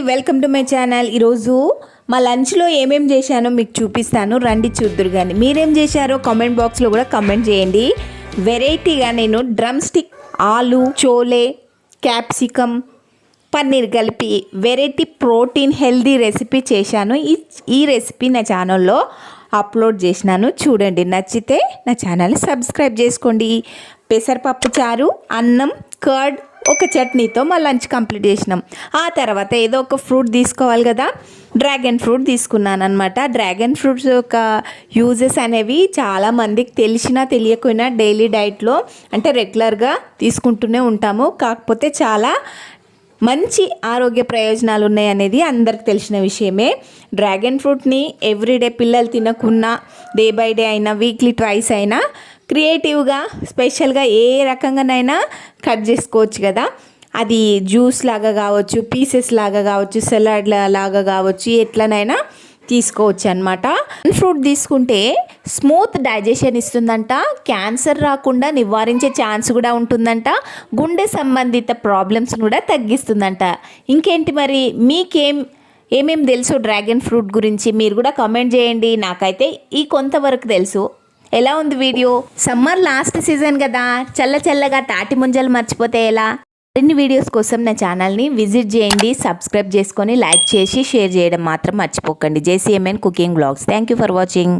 Welcome to my channel. ఈరోజు మా లంచ్లో ఏమేమి చేశానో మీకు చూపిస్తాను, రండి చూద్దురు. కానీ మీరేం చేశారో కామెంట్ బాక్స్లో కూడా కామెంట్ చేయండి. వెరైటీగా నేను డ్రమ్ స్టిక్, ఆలు, చోలే, క్యాప్సికమ్, పన్నీర్ కలిపి వెరైటీ ప్రోటీన్ హెల్దీ రెసిపీ చేశాను. ఈ రెసిపీ నా ఛానల్లో అప్లోడ్ చేసినాను, చూడండి. నచ్చితే నా ఛానల్ని సబ్స్క్రైబ్ చేసుకోండి. పెసరపప్పు చారు, అన్నం, కర్డ్, ఒక చట్నీతో మా లంచ్ కంప్లీట్ చేసినాం. ఆ తర్వాత ఏదో ఒక ఫ్రూట్ తీసుకోవాలి కదా, డ్రాగన్ ఫ్రూట్ తీసుకున్నాను అనమాట. డ్రాగన్ ఫ్రూట్స్ యొక్క యూజెస్ అనేవి చాలామందికి తెలిసినా తెలియకపోయినా డైలీ డైట్లో అంటే రెగ్యులర్గా తీసుకుంటూనే ఉంటాము. కాకపోతే చాలా మంచి ఆరోగ్య ప్రయోజనాలు ఉన్నాయి అనేది అందరికి తెలిసిన విషయమే. డ్రాగన్ ఫ్రూట్ని ఎవ్రీడే పిల్లలు తినకున్నా డే బై డే అయినా, వీక్లీ ట్వైస్ అయినా క్రియేటివ్గా స్పెషల్గా ఏ రకంగానైనా కట్ చేసుకోవచ్చు కదా. అది జ్యూస్ లాగా కావచ్చు, పీసెస్ లాగా కావచ్చు, సలాడ్ లాగా కావచ్చు, ఎట్లనైనా తీసుకోవచ్చు అనమాట. ఫ్రూట్ తీసుకుంటే స్మూత్ డైజెషన్ ఇస్తుందంట, క్యాన్సర్ రాకుండా నివారించే ఛాన్స్ కూడా ఉంటుందంట, గుండె సంబంధిత ప్రాబ్లమ్స్ కూడా తగ్గిస్తుందంట. ఇంకేంటి మరి, ఏమేమి తెలుసు డ్రాగన్ ఫ్రూట్ గురించి మీరు కూడా కామెంట్ చేయండి. నాకైతే ఈ కొంతవరకు తెలుసు. ఎలా ఉంది వీడియో? సమ్మర్ లాస్ట్ సీజన్ కదా, చల్లగా తాటి ముంజలు మర్చిపోతే ఎలా? మరిన్ని వీడియోస్ కోసం నా ఛానల్ని విజిట్ చేయండి, సబ్స్క్రైబ్ చేసుకొని లైక్ చేసి షేర్ చేయడం మాత్రం మర్చిపోకండి. JCMN cooking blogs. Thank you for watching.